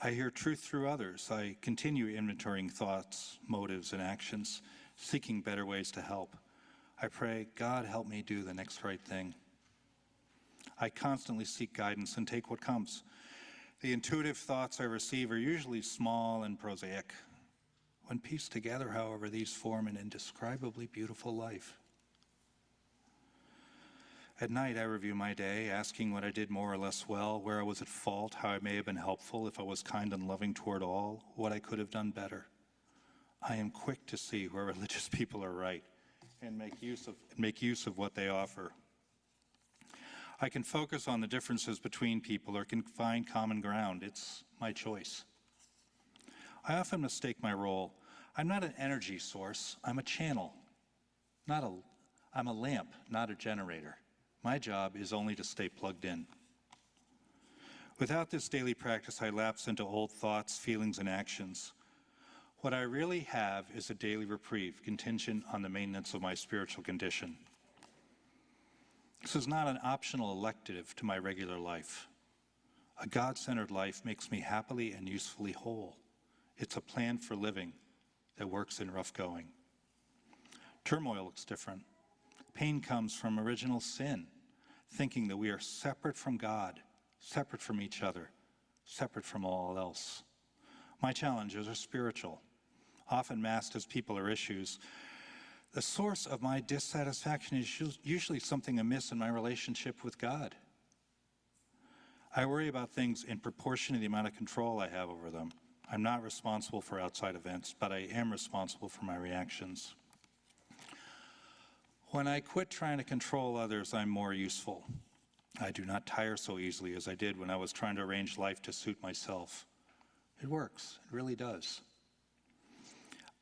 I hear truth through others. I continue inventorying thoughts, motives, and actions, seeking better ways to help. I pray, God, help me do the next right thing. I constantly seek guidance and take what comes. The intuitive thoughts I receive are usually small and prosaic. When pieced together, however, these form an indescribably beautiful life. At night, I review my day, asking what I did more or less well, where I was at fault, how I may have been helpful, if I was kind and loving toward all, what I could have done better. I am quick to see where religious people are right and make use of what they offer. I can focus on the differences between people or can find common ground. It's my choice. I often mistake my role. I'm not an energy source. I'm a channel. I'm a lamp, not a generator. My job is only to stay plugged in. Without this daily practice, I lapse into old thoughts, feelings, and actions. What I really have is a daily reprieve, contingent on the maintenance of my spiritual condition. This is not an optional elective to my regular life. A God-centered life makes me happily and usefully whole. It's a plan for living that works in rough going. Turmoil looks different. Pain comes from original sin, thinking that we are separate from God, separate from each other, separate from all else. My challenges are spiritual, often masked as people or issues. The source of my dissatisfaction is usually something amiss in my relationship with God. I worry about things in proportion to the amount of control I have over them. I'm not responsible for outside events, but I am responsible for my reactions. When I quit trying to control others, I'm more useful. I do not tire so easily as I did when I was trying to arrange life to suit myself. It works, it really does.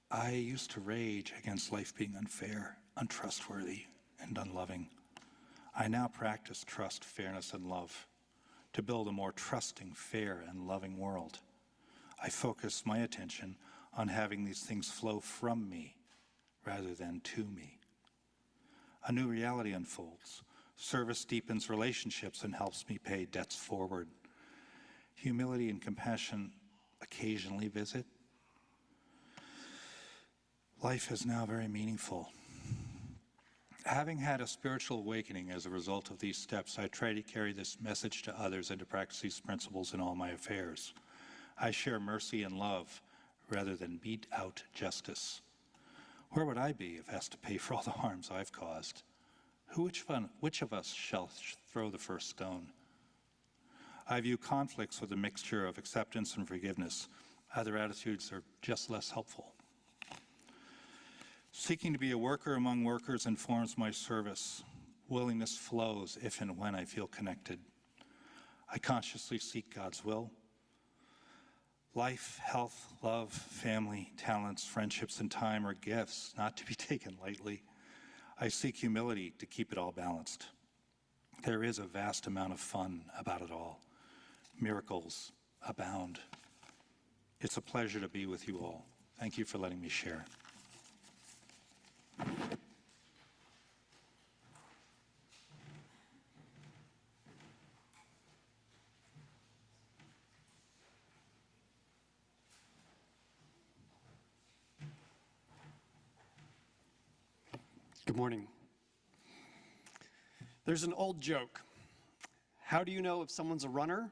I used to rage against life being unfair, untrustworthy, and unloving. I now practice trust, fairness, and love to build a more trusting, fair, and loving world. I focus my attention on having these things flow from me rather than to me. A new reality unfolds. Service deepens relationships and helps me pay debts forward. Humility and compassion occasionally visit. Life is now very meaningful. Having had a spiritual awakening as a result of these steps, I try to carry this message to others and to practice these principles in all my affairs. I share mercy and love rather than mete out justice. Where would I be if asked to pay for all the harms I've caused? Which of us shall throw the first stone? I view conflicts with a mixture of acceptance and forgiveness. Other attitudes are just less helpful. Seeking to be a worker among workers informs my service. Willingness flows if and when I feel connected. I consciously seek God's will. Life, health, love, family, talents, friendships, and time are gifts not to be taken lightly. I seek humility to keep it all balanced. There is a vast amount of fun about it all. Miracles abound. It's a pleasure to be with you all. Thank you for letting me share. Good morning. There's an old joke. How do you know if someone's a runner?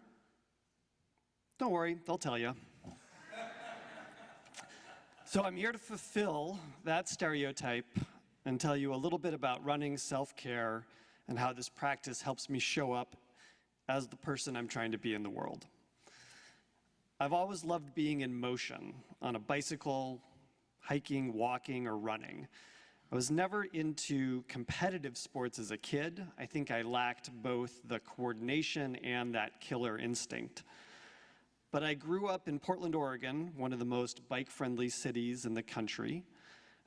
Don't worry, they'll tell you. So I'm here to fulfill that stereotype and tell you a little bit about running, self-care, and how this practice helps me show up as the person I'm trying to be in the world. I've always loved being in motion, on a bicycle, hiking, walking, or running. I was never into competitive sports as a kid. I think I lacked both the coordination and that killer instinct. But I grew up in Portland, Oregon, one of the most bike-friendly cities in the country,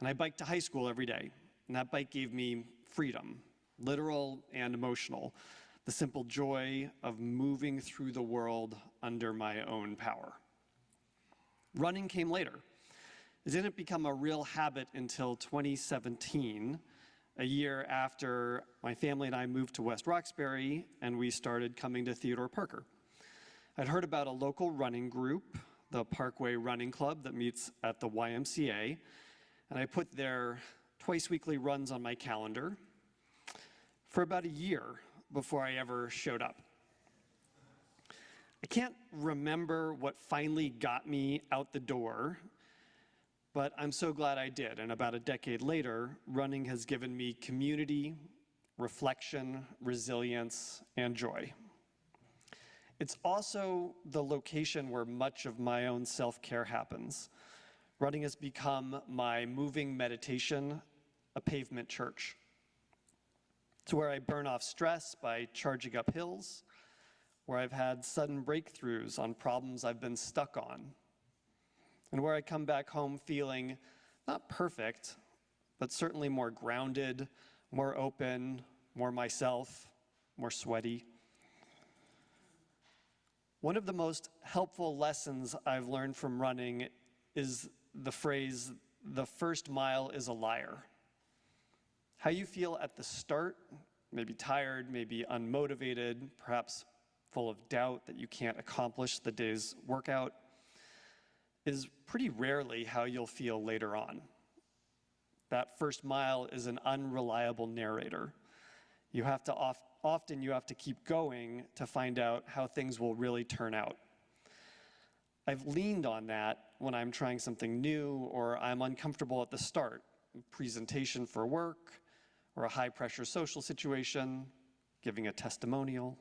and I biked to high school every day. And that bike gave me freedom, literal and emotional, the simple joy of moving through the world under my own power. Running came later. It didn't become a real habit until 2017, a year after my family and I moved to West Roxbury and we started coming to Theodore Parker. I'd heard about a local running group, the Parkway Running Club, that meets at the YMCA, and I put their twice-weekly runs on my calendar for about a year before I ever showed up. I can't remember what finally got me out the door, but I'm so glad I did. And about a decade later, running has given me community, reflection, resilience, and joy. It's also the location where much of my own self-care happens. Running has become my moving meditation, a pavement church. It's where I burn off stress by charging up hills, where I've had sudden breakthroughs on problems I've been stuck on, and where I come back home feeling not perfect, but certainly more grounded, more open, more myself, more sweaty. One of the most helpful lessons I've learned from running is the phrase, "the first mile is a liar." How you feel at the start, maybe tired, maybe unmotivated, perhaps full of doubt that you can't accomplish the day's workout, is pretty rarely how you'll feel later on. That first mile is an unreliable narrator. You have to often you have to keep going to find out how things will really turn out. I've leaned on that when I'm trying something new or I'm uncomfortable at the start, a presentation for work or a high-pressure social situation, giving a testimonial.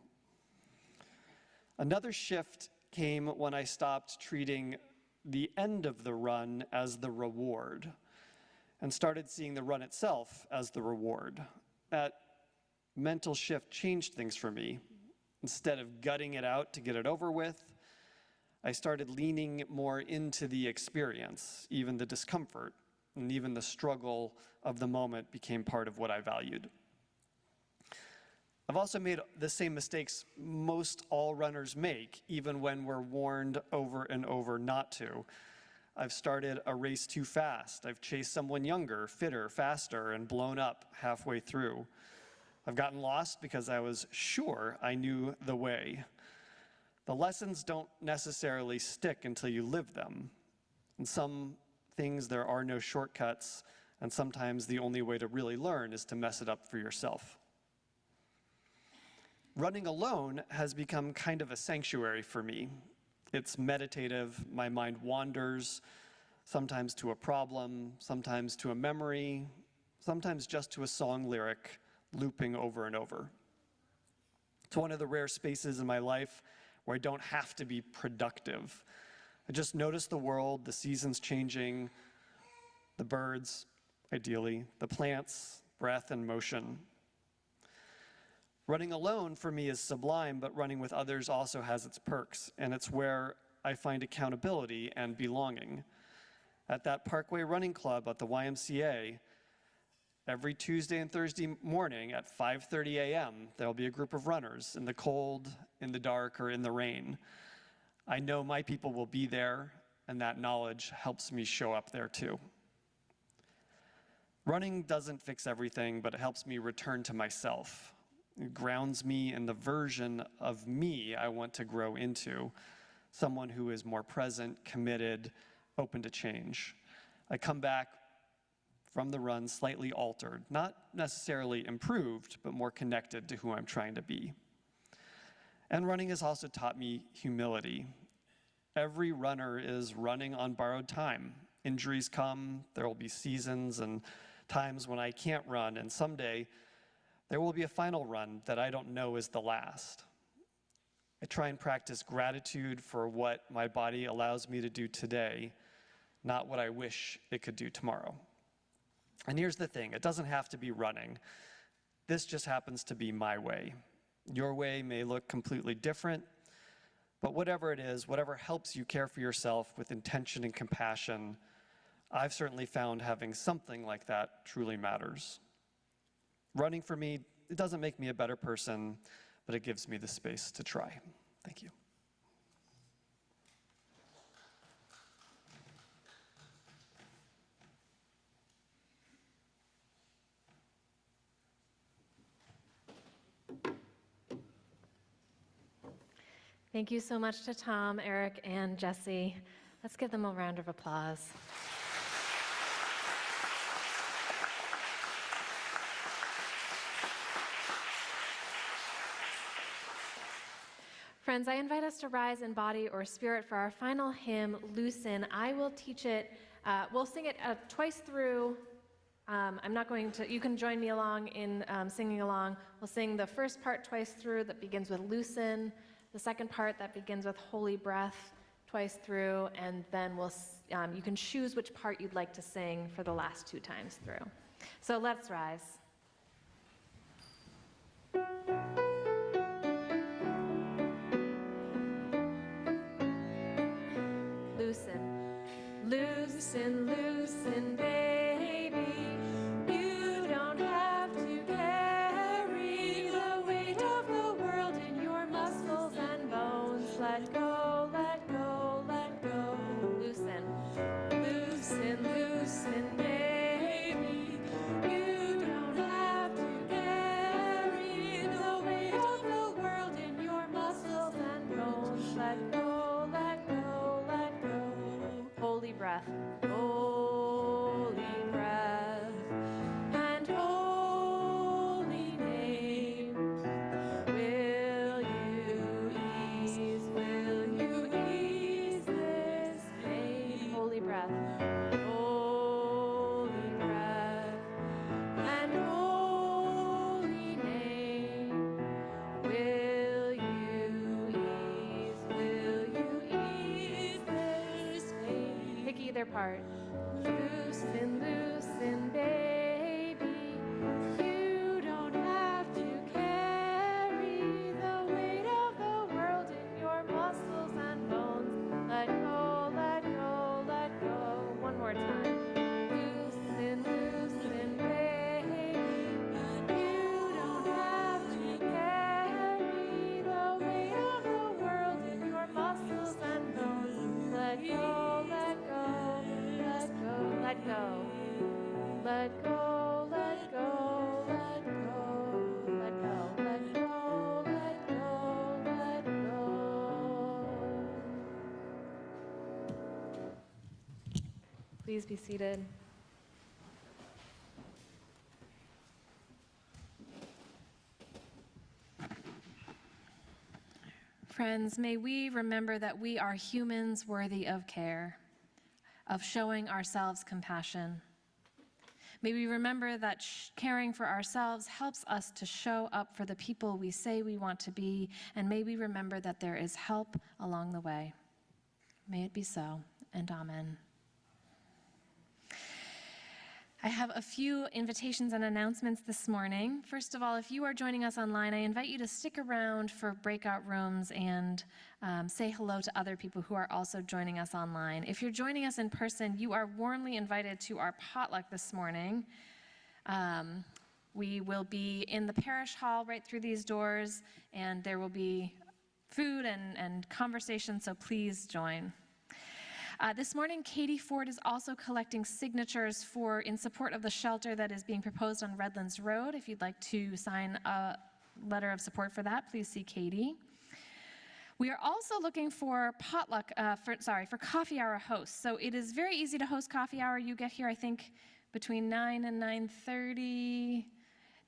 Another shift came when I stopped treating the end of the run as the reward and started seeing the run itself as the reward. That mental shift changed things for me. Instead of gutting it out to get it over with, I started leaning more into the experience. Even the discomfort and even the struggle of the moment became part of what I valued. I've also made the same mistakes most all runners make, even when we're warned over and over not to. I've started a race too fast. I've chased someone younger, fitter, faster, and blown up halfway through. I've gotten lost because I was sure I knew the way. The lessons don't necessarily stick until you live them. In some things, there are no shortcuts, and sometimes the only way to really learn is to mess it up for yourself. Running alone has become kind of a sanctuary for me. It's meditative, my mind wanders, sometimes to a problem, sometimes to a memory, sometimes just to a song lyric, looping over and over. It's one of the rare spaces in my life where I don't have to be productive. I just notice the world, the seasons changing, the birds, ideally, the plants, breath and motion. Running alone for me is sublime, but running with others also has its perks, and it's where I find accountability and belonging. At that Parkway Running Club at the YMCA, every Tuesday and Thursday morning at 5:30 a.m., there'll be a group of runners in the cold, in the dark, or in the rain. I know my people will be there, and that knowledge helps me show up there too. Running doesn't fix everything, but it helps me return to myself. It grounds me in the version of me I want to grow into, someone who is more present, committed, open to change. I come back from the run slightly altered, not necessarily improved, but more connected to who I'm trying to be. And running has also taught me humility. Every runner is running on borrowed time. Injuries come, there will be seasons and times when I can't run, and someday there will be a final run that I don't know is the last. I try and practice gratitude for what my body allows me to do today, not what I wish it could do tomorrow. And here's the thing, it doesn't have to be running. This just happens to be my way. Your way may look completely different, but whatever it is, whatever helps you care for yourself with intention and compassion, I've certainly found having something like that truly matters. Running for me, it doesn't make me a better person, but it gives me the space to try. Thank you. Thank you so much to Tom, Eric, and Jesse. Let's give them a round of applause. Friends, I invite us to rise in body or spirit for our final hymn, Loosen. I will teach it. We'll sing it twice through. I'm not going to, you can join me along in singing along. We'll sing the first part twice through that begins with Loosen, the second part that begins with Holy Breath twice through, and then you can choose which part you'd like to sing for the last 2 times through. So let's rise. Loosen, loosen, loosen, baby. You don't have to carry the weight of the world in your muscles and bones. Let go, let go, let go. Loosen, loosen, loosen, baby. You don't have to carry the weight of the world in your muscles and bones. Let go, let go, let go. Holy breath, holy breath, and holy name. Will you ease this pain? Holy breath, and holy name. Will you ease this pain? Pick either part. Loosen, loosen, baby. You don't have to carry the weight of the world in your muscles and bones. Let go, let go, let go. One more time. Loosen, loosen, baby. You don't have to carry the weight of the world in your muscles and bones. Let go, let go, let go, let go. Let go, let go, let go, let go, let go, let go, let go. Please be seated. Friends, may we remember that we are humans worthy of care, of showing ourselves compassion. May we remember that caring for ourselves helps us to show up for the people we say we want to be, and may we remember that there is help along the way. May it be so, and amen. I have a few invitations and announcements this morning. First of all, if you are joining us online, I invite you to stick around for breakout rooms and say hello to other people who are also joining us online. If you're joining us in person, you are warmly invited to our potluck this morning. We will be in the parish hall right through these doors, and there will be food and conversation, so please join. This morning, Katie Ford is also collecting signatures in support of the shelter that is being proposed on Redlands Road. If you'd like to sign a letter of support for that, please see Katie. We are also looking for for coffee hour hosts. So it is very easy to host coffee hour. You get here, I think, between 9 and 9:30.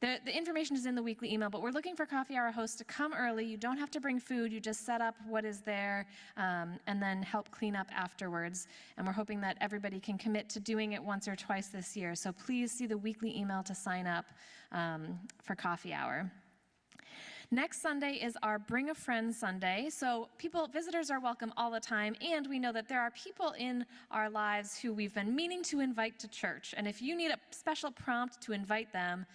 The information is in the weekly email, but we're looking for coffee hour hosts to come early. You don't have to bring food. You just set up what is there and then help clean up afterwards. And we're hoping that everybody can commit to doing it once or twice this year. So please see the weekly email to sign up for coffee hour. Next Sunday is our Bring a Friend Sunday. So visitors are welcome all the time, and we know that there are people in our lives who we've been meaning to invite to church. And if you need a special prompt to invite them,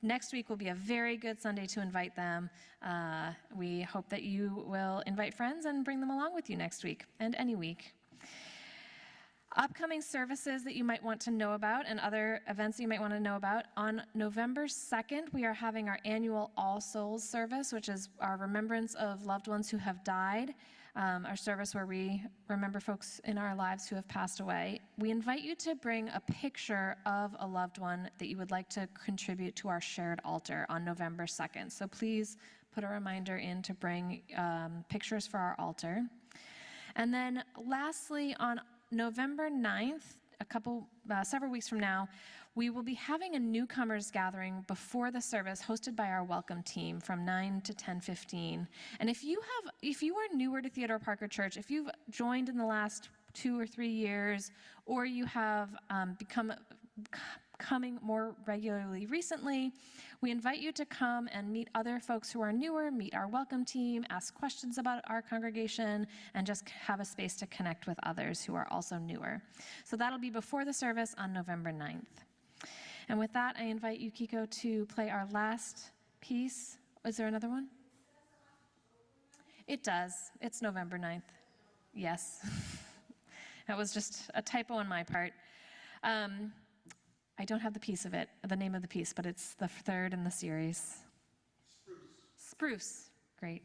next week will be a very good Sunday to invite them. We hope that you will invite friends and bring them along with you next week and any week. Upcoming services that you might want to know about and other events that you might want to know about. On November 2nd, we are having our annual All Souls service, which is our remembrance of loved ones who have died. Our service where we remember folks in our lives who have passed away. We invite you to bring a picture of a loved one that you would like to contribute to our shared altar on November 2nd. So please put a reminder in to bring pictures for our altar. And then lastly, on November 9th, several weeks from now, we will be having a newcomers gathering before the service hosted by our welcome team from 9 to 10:15. And if you are newer to Theodore Parker Church, if you've joined in the last 2 or 3 years, or you have coming more regularly recently, we invite you to come and meet other folks who are newer, meet our welcome team, ask questions about our congregation, and just have a space to connect with others who are also newer. So that'll be before the service on November 9th. And with that, I invite you, Kiko, to play our last piece. Is there another one? It does. It's November 9th. Yes. That was just a typo on my part. I don't have the name of the piece, but it's the third in the series. Spruce. Spruce. Great.